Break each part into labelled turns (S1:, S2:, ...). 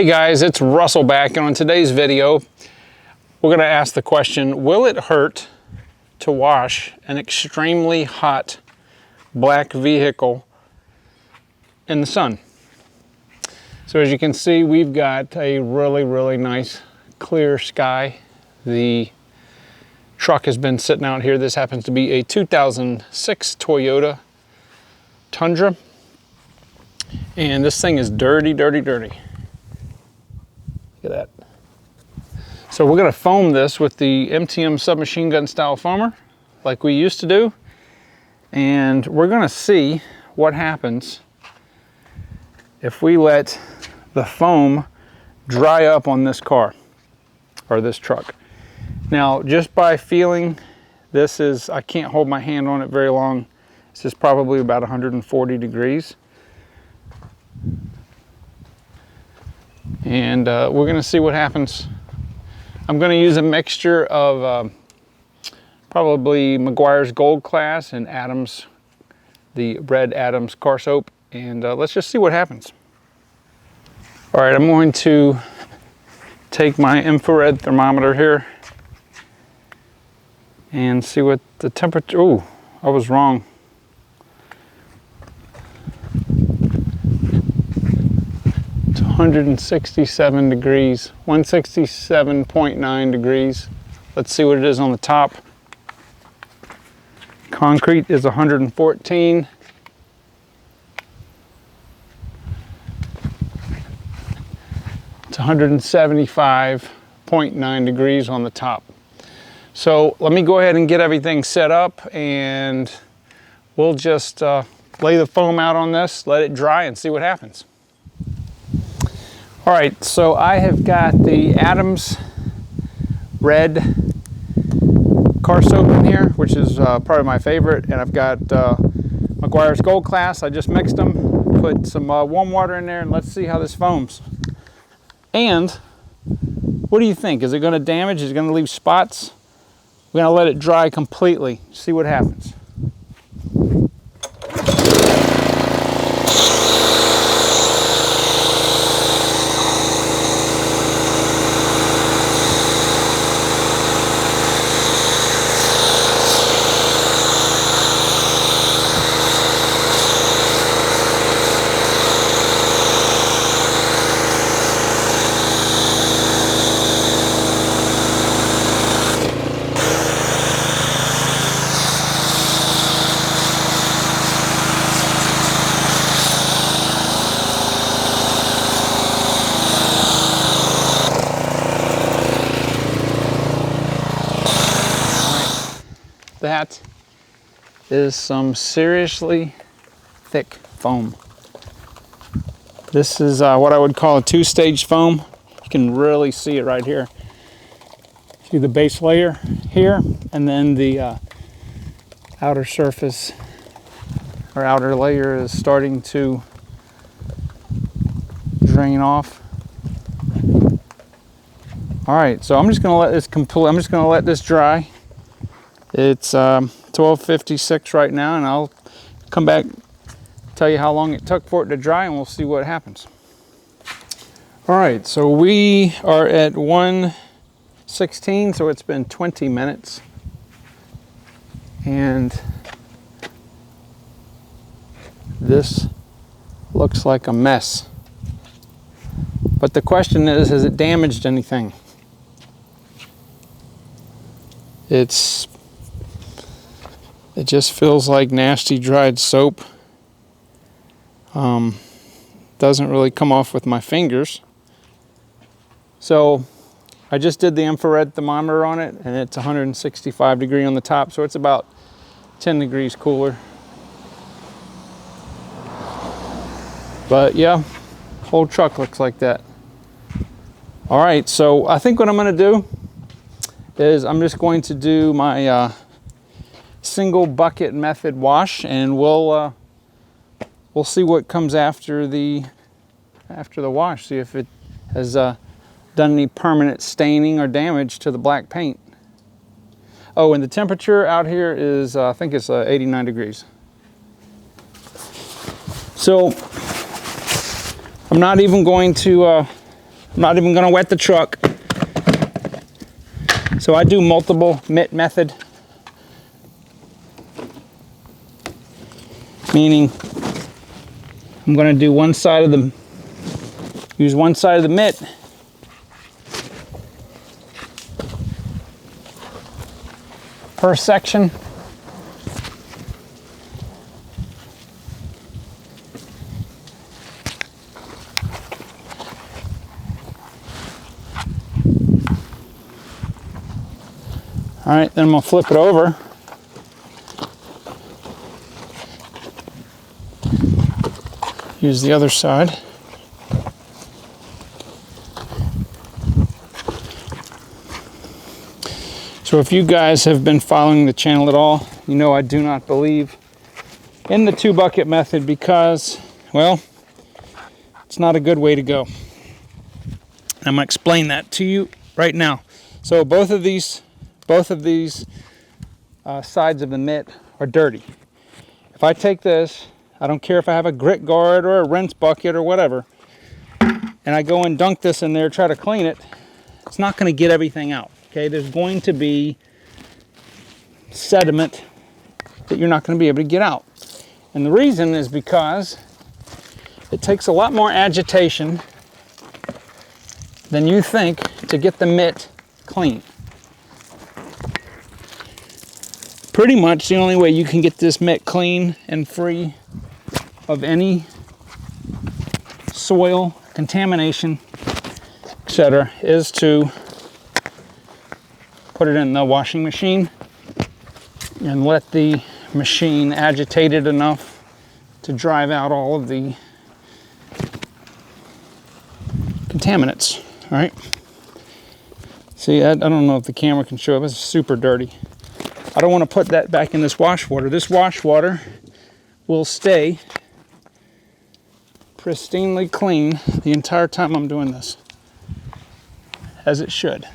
S1: Hey guys, it's Russell back, and on today's video, we're going to ask the question, will it hurt to wash an extremely hot black vehicle in the sun? So as you can see, we've got a really nice clear sky. The truck has been sitting out here. This happens to be a 2006 Toyota Tundra. And this thing is dirty. Look at that. So we're going to foam this with the MTM submachine gun style foamer like we used to do. And we're going to see what happens if we let the foam dry up on this car or this truck. Now, just by feeling, this is, I can't hold my hand on it very long. This is probably about 140 degrees. And we're going to see what happens. I'm going to use a mixture of probably Meguiar's Gold Class and Adams, the red Adams car soap, and let's just see what happens. All right, I'm going to take my infrared thermometer here and see what the temperature. Oh, I was wrong. It's 167 degrees, 167.9 degrees. Let's see what it is on the top. Concrete is 114. It's 175.9 degrees on the top. So let me go ahead and get everything set up, and we'll just lay the foam out on this, let it dry, and see what happens. All right, so I have got the Adams red car soap in here, which is probably my favorite, and I've got Meguiar's Gold Class. I just mixed them, put some warm water in there, and let's see how this foams. And what do you think? Is it going to damage? Is it going to leave spots? We're going to let it dry completely, see what happens. That is some seriously thick foam. This is what I would call a two-stage foam. You can really see it right here. See the base layer here, and then the outer surface or outer layer is starting to drain off. All right, so I'm just going to let this I'm just going to let this dry. It's 12:56 right now, and I'll come back, tell you how long it took for it to dry, and we'll see what happens. All right, so we are at 1:16, so it's been 20 minutes. And this looks like a mess. But the question is, has it damaged anything? It just feels like nasty dried soap. Doesn't really come off with my fingers. So I just did the infrared thermometer on it, and it's 165 degrees on the top, so it's about 10 degrees cooler. But yeah, whole truck looks like that. All right, so I think what I'm going to do is I'm just going to do my single bucket method wash, and we'll see what comes after the wash. See if it has done any permanent staining or damage to the black paint. Oh, and the temperature out here is I think it's 89 degrees. So I'm not even going to I'm not even gonna wet the truck. So I do multiple mitt method. Meaning I'm gonna do use one side of the mitt per section. All right, then I'm gonna flip it over. Use the other side. So if you guys have been following the channel at all, you know I do not believe in the 2-bucket method because, well, it's not a good way to go. I'm gonna explain that to you right now. So both of these sides of the mitt are dirty. If I take this, I don't care if I have a grit guard or a rinse bucket or whatever, and I go and dunk this in there, try to clean it, it's not going to get everything out. Okay, there's going to be sediment that you're not going to be able to get out. And the reason is because it takes a lot more agitation than you think to get the mitt clean. Pretty much the only way you can get this mitt clean and free of any soil, contamination, etc., is to put it in the washing machine and let the machine agitate it enough to drive out all of the contaminants. All right. See, I don't know if the camera can show it, but it's super dirty. I don't want to put that back in this wash water. This wash water will stay pristinely clean the entire time I'm doing this, as it should.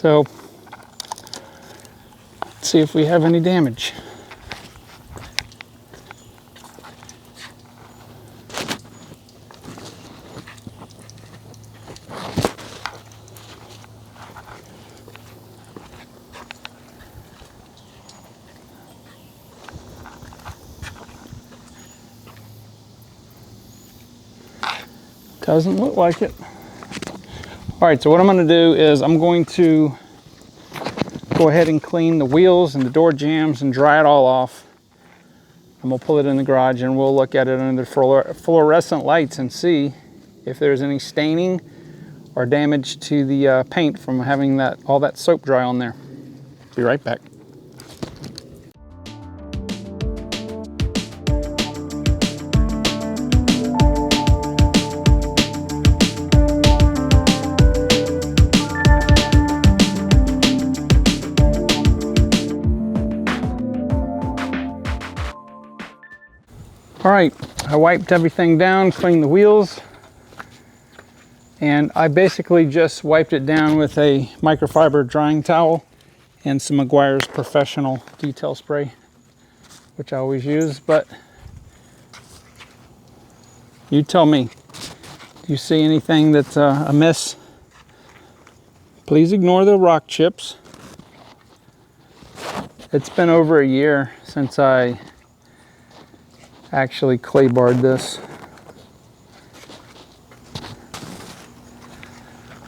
S1: So let's see if we have any damage. Doesn't look like it. All right, so what I'm going to do is I'm going to go ahead and clean the wheels and the door jambs and dry it all off. And we'll pull it in the garage and we'll look at it under the fluorescent lights and see if there's any staining or damage to the paint from having all that soap dry on there. Be right back. All right, I wiped everything down, cleaned the wheels, and I basically just wiped it down with a microfiber drying towel and some Meguiar's Professional detail spray. which I always use, but you tell me. Do you see anything that's amiss? Please ignore the rock chips. It's been over a year since I actually clay barred this.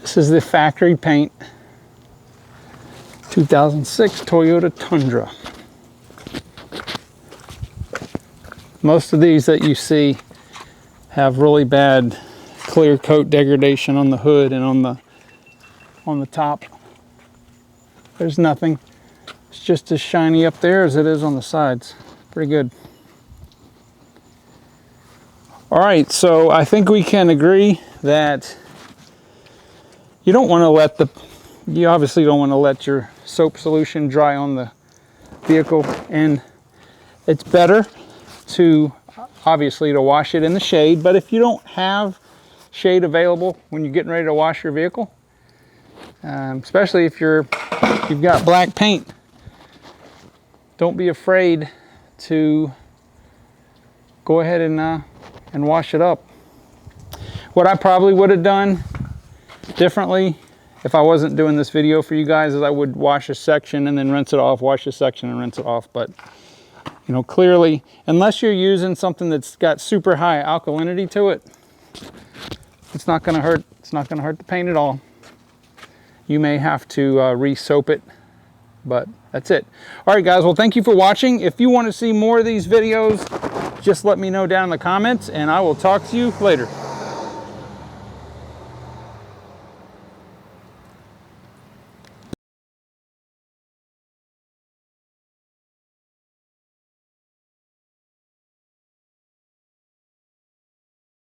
S1: This is the factory paint 2006 Toyota Tundra. Most of these that you see have really bad clear coat degradation on the hood and on the top. There's nothing. It's just as shiny up there as it is on the sides. Pretty good. All right, so I think we can agree that you don't want to let you obviously don't want to let your soap solution dry on the vehicle, and it's better to obviously to wash it in the shade. But if you don't have shade available when you're getting ready to wash your vehicle, especially if you've got black paint, don't be afraid to go ahead and wash it up. What I probably would have done differently if I wasn't doing this video for you guys is I would wash a section and then rinse it off, wash a section and rinse it off. But you know, clearly, unless you're using something that's got super high alkalinity to it, it's not going to hurt. It's not going to hurt the paint at all. You may have to re-soap it, but that's it. All right, guys. Well, thank you for watching. If you want to see more of these videos, just let me know down in the comments, and I will talk to you later.